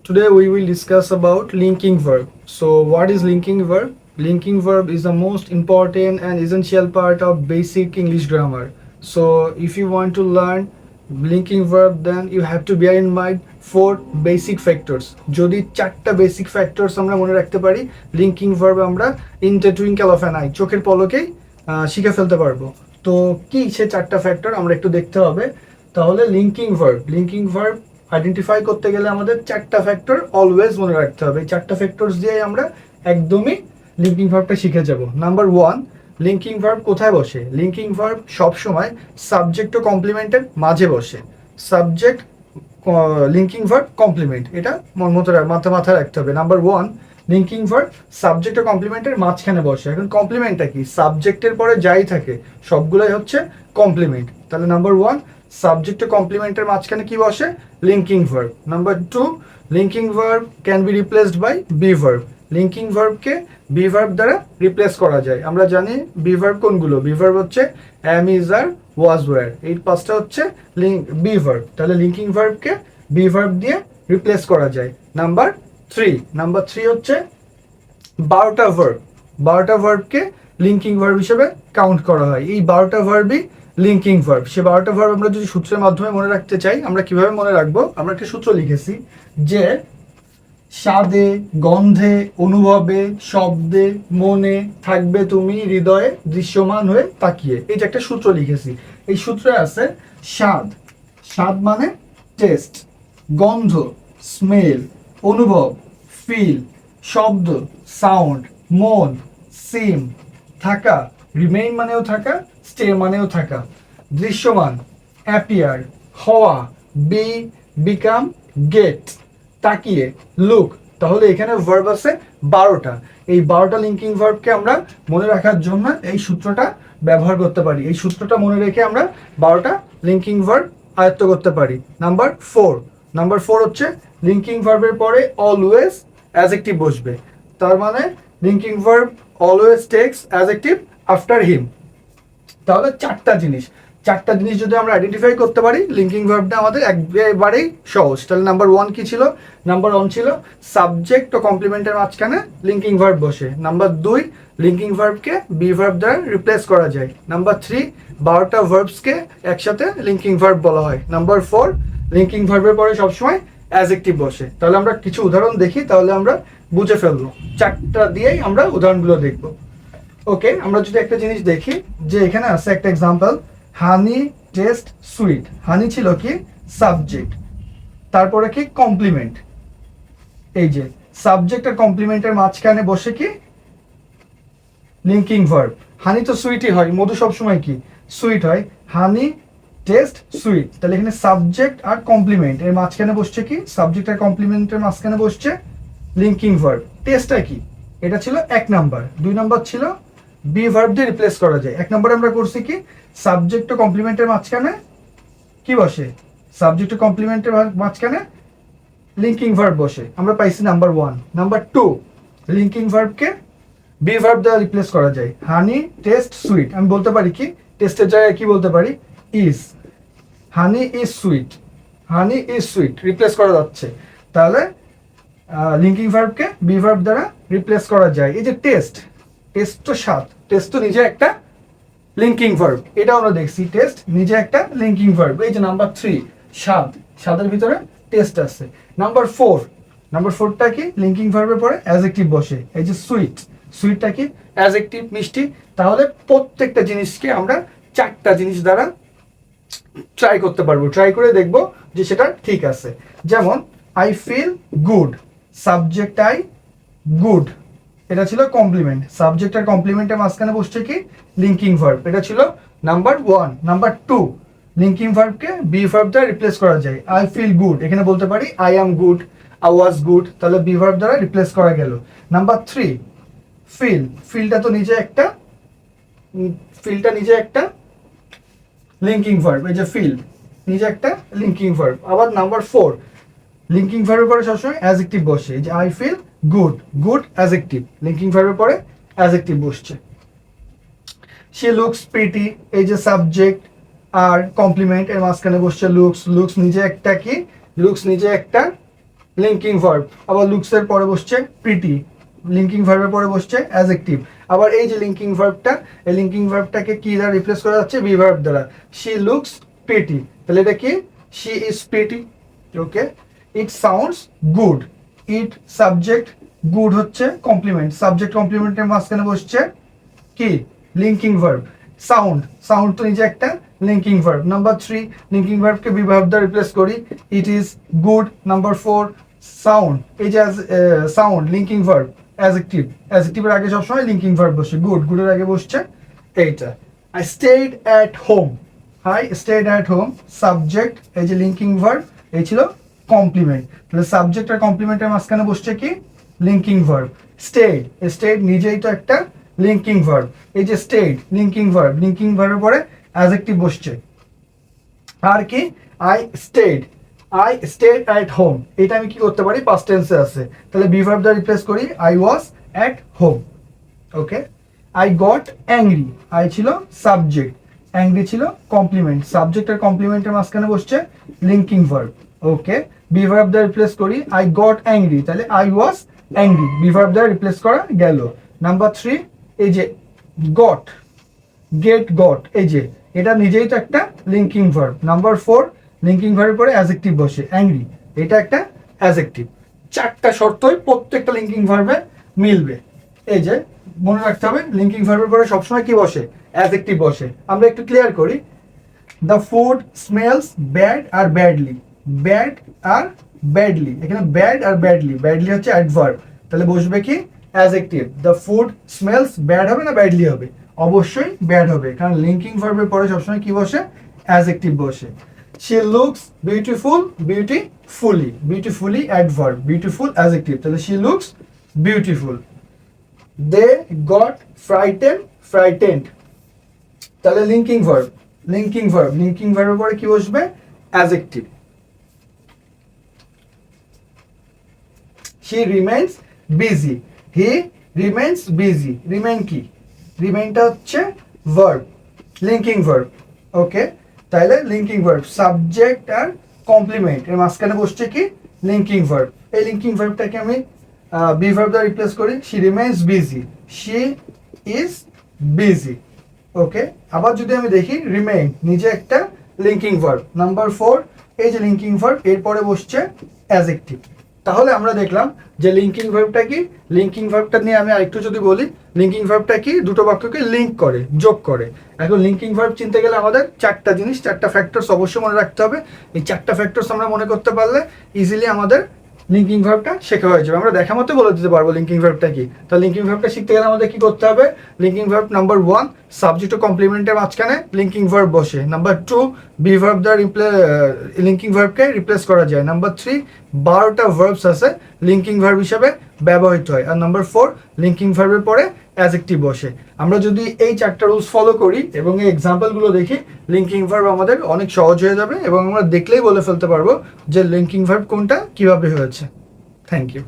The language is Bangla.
Today we will discuss about linking verb. So what is linking verb? Linking verb is the most important and essential part of basic English grammar. So if you want to learn linking verb, then you have to bear in mind four basic factors. যদি চারটা বেসিক ফ্যাক্টরস আমরা মনে রাখতে পারি, লিঙ্কিং ভার্ব আমরা in the twinkle of an I, চোখের পলকেই শিখে ফেলতে পারবো। তো কি সে চারটা ফ্যাক্টর আমরা একটু দেখতে হবে। তাহলে লিঙ্কিং ভার্ব আইডেন্টিফাই করতে গেলে আমাদের চারটা ফ্যাক্টর অলওয়েজ মনে রাখতে হবে। এই চারটা ফ্যাক্টরস দিয়ে আমরা একদমই লিঙ্কিং ভার্বটা শিখে যাব। নাম্বার ওয়ান, লিঙ্কিং ভার্ব কোথায় বসে? লিঙ্কিং ভার্ব সবসময় সাবজেক্ট ও কমপ্লিমেন্টের মাঝে বসে। সাবজেক্ট, লিঙ্কিং ভার্ব, কমপ্লিমেন্ট, এটা মাথায় রাখতে হবে। Number one, linking verb subject ও কমপ্লিমেন্টের মাঝখানে বসে। এখন কমপ্লিমেন্টটা কি? সাবজেক্টের পরে যাই থাকে সবগুলোই হচ্ছে কমপ্লিমেন্ট। তাহলে নাম্বার ওয়ান, সাবজেক্ট ও কমপ্লিমেন্টের মাঝখানে কি বসে? Linking verb. Number two, linking verb can be replaced by be verb. Linking ভার্বকে বি ভার্ব দ্বারা রিপ্লেস করা যায়। আমরা জানি বি ভার্ব কোনগুলো? বি ভার্ব হচ্ছে am, is, are, was, were, এই পাঁচটা হচ্ছে বি ভার্ব। তাহলে লিঙ্কিং ভার্বকে বি ভার্ব দিয়ে রিপ্লেস করা যায়। নাম্বার থ্রি হচ্ছে 12টা ভার্ব। 12টা ভার্বকে লিঙ্কিং ভার্ব হিসেবে কাউন্ট করা হয়। এই 12টা ভার্বই লিঙ্কিং ভার্ব। সে 12টা ভার্ব আমরা যদি সূত্রের মাধ্যমে মনে রাখতে চাই, আমরা কিভাবে মনে রাখবো? আমরা একটা সূত্র লিখেছি যে স্বাদে, গন্ধে, অনুভবে, শব্দে, মনে থাকবে তুমি, হৃদয়ে দৃশ্যমান হয়ে তাকিয়ে। এই যে একটা সূত্র লিখেছি, এই সূত্রে আছে স্বাদ মানে টেস্ট, গন্ধ স্মেল, অনুভব ফিল, শব্দ সাউন্ড, মন সিম, থাকা রিমেইন মানেও থাকা, স্টে মানেও থাকা, দৃশ্যমান অ্যাপিয়ার, হওয়া বি, বিকাম, গেট, তাকিয়ে লুক। তাহলে এখানে ভার্ব আছে 12টা। এই 12টা লিঙ্কিং ভার্বকে আমরা মনে রাখার জন্য এই সূত্রটা ব্যবহার করতে পারি। এই সূত্রটা মনে রেখে আমরা 12টা লিঙ্কিং ভার্ব আয়ত্ত করতে পারি। নাম্বার ফোর হচ্ছে লিঙ্কিং ভার্বের পরে অলওয়েজ অ্যাডজেক্টিভ বসবে। তার মানে linking verb always text adjective after him. তাহলে চারটা জিনিস যদি আমরা আইডেন্টিফাই করতে পারি, লিঙ্কিং ভার্বটা আমাদের একেবারেই সহজ। তাহলে নাম্বার ওয়ান কি ছিল? নাম্বার ওয়ান ছিল সাবজেক্ট ও কমপ্লিমেন্টের মাঝখানে লিঙ্কিং ভার্ব বসে। নাম্বার দুই, লিঙ্কিং ভার্বকে বি ভার্ব দ্বারা রিপ্লেস করা যায়। নাম্বার থ্রি, 12টা ভার্বসকে একসাথে লিঙ্কিং ভার্ব বলা হয়। নাম্বার ফোর, লিঙ্কিং ভার্বের পরে সবসময় অ্যাডজেক্টিভ বসে। তাহলে আমরা কিছু উদাহরণ দেখি, তাহলে আমরা বুঝে ফেলবো। চারটা দিয়েই আমরা উদাহরণগুলো দেখবো। ওকে, আমরা যদি একটা জিনিস দেখি, যে এখানে আছে একটা এক্সাম্পল, হানি টেস্ট সুইট। হানি ছিল কি? সাবজেক্ট, তারপরে কি? কমপ্লিমেন্ট। এই যে সাবজেক্ট আর কমপ্লিমেন্টের মাঝখানে বসে কি? Linking verb. হানি তো সুইটই হয়, মধু সবসময় কি? সুইট হয়। Honey taste sweet. তাহলে এখানে সাবজেক্ট আর কমপ্লিমেন্ট এর মাঝখানে বসছে কি? সাবজেক্ট আর কমপ্লিমেন্টের মাঝখানে বসছে লিঙ্কিং ভার্ব। টেস্টটা কি? এটা ছিল 1 নাম্বার। 2 নাম্বার ছিল বি ভার্ব দিয়ে রিপ্লেস করা যায়। 1 নম্বরে আমরা করছি কি? সাবজেক্ট ও কমপ্লিমেন্টের মাঝখানে কি বসে? সাবজেক্ট ও কমপ্লিমেন্টের মাঝখানে লিঙ্কিং ভার্ব বসে। আমরা পাইছি number one. Number two, linking ভার্বকে বি ভার্ব দ্বারা রিপ্লেস করা যায়। হানি টেস্ট সুইট, আমি বলতে পারি কি? টেস্টের জায়গায় কি বলতে পারি? Is. Honey is sweet, honey is sweet replace করা যাচ্ছে। তাহলে লিঙ্কিং ভার্বকে বি ভার্ব দ্বারা রিপ্লেস করা যায়। এই যে টেস্ট তো স্বাদ, টেস্ট তো নিজে একটা লিঙ্কিং ভার্ব, এটা আমরা দেখছি। টেস্ট নিজে একটা লিঙ্কিং ভার্ব। এই যে নাম্বার থ্রি, স্বাদের ভিতরে টেস্ট আছে। নাম্বার ফোরটা কি? লিঙ্কিং ভার্বের পরে অ্যাডজেক্টিভ বসে। এই যে সুইটটা কি? অ্যাডজেক্টিভ, মিষ্টি। তাহলে প্রত্যেকটা জিনিসকে আমরা চারটা জিনিস দ্বারা ট্রাই করতে পারবো, ট্রাই করে দেখবো যে সেটা ঠিক আছে। যেমন I feel good, subject I, good, এটা ছিল কমপ্লিমেন্ট। সাবজেক্ট আর কমপ্লিমেন্টের মাঝখানে বসছে কি? Linking verb. এটা ছিল number one. Number two, linking ভার্বকে বি ভার্ব দ্বারা রিপ্লেস করা যায়। আই ফিল গুড, এখানে বলতে পারি I am good, I was good, তাহলে বি ভার্ব দ্বারা রিপ্লেস করা গেল। নাম্বার থ্রি, ফিলটা তো নিজে একটা লিঙ্কিং ভার্ব। এই যে ফিল নিজে একটা লিঙ্কিং ভার্ব। আবার নাম্বার ফোর, লিঙ্কিং ভার্বের পরে সবসময় অ্যাডজেক্টিভ বসে। এই যে I feel good adjective, linking ভার্বের পরে অ্যাডজেক্টিভ বসছে। শি লুকস প্রিটি, এই যে সাবজেক্ট আর কমপ্লিমেন্ট এর মাঝখানে বসছে লুকস নিজে একটা কি? লুকস নিজে একটা লিঙ্কিং ভার্ব। আবার লুকসের পরে বসছে প্রিটি, লিঙ্কিং ভার্বের পরে বসছে অ্যাডজেক্টিভ। আবার এই যে লিঙ্কিং ভার্বটা, এই লিঙ্কিং ভার্বটাকে কি দ্বারা রিপ্লেস করা যাচ্ছে? বি ভার্ব দ্বারা। শি লুকস প্রিটি, তাহলে এটা কি? She is pretty. Okay, it sounds good, it subject, good হচ্ছে কমপ্লিমেন্ট, সাবজেক্ট কমপ্লিমেন্টের মাঝখানে বসছে কি? Linking verb. সাউন্ড, সাউন্ড তো নিজে একটা লিঙ্কিং ভার্ব। নাম্বার 3, লিঙ্কিং ভার্বকে বি ভার্ব দ্বারা রিপ্লেস করি, it is good. Number 4, sound, এই যে সাউন্ড লিঙ্কিং ভার্ব, অ্যাডজেক্টিভ, অ্যাডজেক্টিভের আগে সবসময় লিঙ্কিং ভার্ব বসে, গুড, গুডের আগে বসছে এইটা। I stayed at home, I stayed at home, subject, এই যে লিঙ্কিং ভার্ব, এই ছিল কমপ্লিমেন্ট, তাহলে সাবজেক্ট আর কমপ্লিমেন্টের মাঝখানে বসছে কি? Linking verb. স্টেড, স্টেড নিজেই তো একটা লিঙ্কিং ভার্ব, এই যে স্টেড লিঙ্কিং ভার্ব, লিঙ্কিং ভার্বের পরে অ্যাডজেক্টিভ বসছে। আর কি? I stayed, I stayed at home, এটা আমি কি করতে পারি? পাস্ট টেন্সে আছে, তাহলে বি ভার্ব দ্বারা রিপ্লেস করি, I was at home. Okay, I got angry, I ছিল সাবজেক্ট, অ্যাংরি ছিল কমপ্লিমেন্ট, সাবজেক্ট আর কমপ্লিমেন্টের মাঝখানে বসছে linking verb. Okay, be verb দ্বারা রিপ্লেস করি, আই গট অ্যাংরি, তাহলে I was angry, be verb দ্বারা রিপ্লেস করা গেল। নাম্বার 3, এই যে গট, গেট গট, এই যে এটা নিজেই তো একটা লিঙ্কিং ভার্ব। নাম্বার 4, লিঙ্কিং ভার্বের পরে অ্যাডজেক্টিভ বসে, অ্যাংরি, এটা একটা অ্যাডজেক্টিভ। 4টা শর্তই প্রত্যেকটা লিঙ্কিং ভার্বে মিলবে। এই যে মনে রাখতে হবে, লিঙ্কিং ভার্বের পরে সবসময় কি বসে? অ্যাডজেক্টিভ বসে। আমরা একটু ক্লিয়ার করি, the food smells bad R badly, bad R badly, এখানে ব্যাড আর ব্যাডলি, ব্যাডলি হচ্ছে অ্যাডভার্ব, তাহলে বসবে কি? Adjective. The food smells bad হবে না ব্যাডলি হবে? অবশ্যই ব্যাড হবে, কারণ লিঙ্কিং ভার্বের পরে সবসময় কি বসে? অ্যাডজেক্টিভ বসে। She looks beautiful, beautifully, beautifully adverb, beautiful adjective, তাহলে she looks beautiful. They got frighten, frightened, তাহলে linking verb, linking verb, linking ভার্বের পরে কি বসবে? Adjective. He remains busy, he remains busy, remain কি? রিমেইনটা হচ্ছে ভার্ব, লিঙ্কিং ভার্ব। ওকে, তাহলে লিঙ্কিং ভার্ব, সাবজেক্ট আর কমপ্লিমেন্ট এর মাঝখানে বসছে কি? Linking verb. এই লিঙ্কিং ভার্বটাকে আমি বি ভার্ব দ্বারা রিপ্লেস করি, she remains busy, she is busy. Okay, আবার যদি আমি দেখি, রিমেইন নিজে একটা লিঙ্কিং ভার্ব। নাম্বার 4, এই যে লিঙ্কিং ভার্ব, এরপরে বসছে অ্যাডজেক্টিভ। তাহলে আমরা দেখলাম যে লিঙ্কিং ভার্বটা কি। লিঙ্কিং ভার্বটা নিয়ে আমি আরেকটু যদি বলি, লিঙ্কিং ভার্বটা কি? দুটো বাক্যকে লিঙ্ক করে, যোগ করে। এখন লিঙ্কিং ভার্ব চিনতে গেলে আমাদের 4টা জিনিস, 4টা ফ্যাক্টরস অবশ্যই মনে রাখতে হবে। এই 4টা ফ্যাক্টরস আমরা মনে করতে পারলে ইজিলি আমাদের লিঙ্কিং ভার্বটা শেখা হয়ে যাবে। আমরা দেখা মতো বলে দিতে পারবো লিঙ্কিং ভার্বটা কি। তাহলে লিঙ্কিং ভার্বটা শিখতে গেলে আমাদের কি করতে হবে? লিঙ্কিং ভার্ব নাম্বার 1, সাবজেক্ট ও কমপ্লিমেন্টের মাঝখানে লিঙ্কিং ভার্ব বসে। নাম্বার 2, বি ভার্ব দ্বারা লিঙ্কিং ভার্বকে রিপ্লেস করা যায়। নাম্বার 3, 12টা ভার্বস আছে লিঙ্কিং ভার্ব হিসাবে ব্যবহৃত হয়। আর নাম্বার 4, লিঙ্কিং ভার্বের পরে অ্যাডজেক্টিভ বসে। আমরা যদি এই 4টা রুলস ফলো করি এবং এই এক্সাম্পলগুলো দেখি, লিঙ্কিং ভার্ব আমাদের অনেক সহজ হয়ে যাবে এবং আমরা দেখলেই বলে ফেলতে পারবো যে লিঙ্কিং ভার্ব কোনটা কিভাবে হয়েছে। Thank you.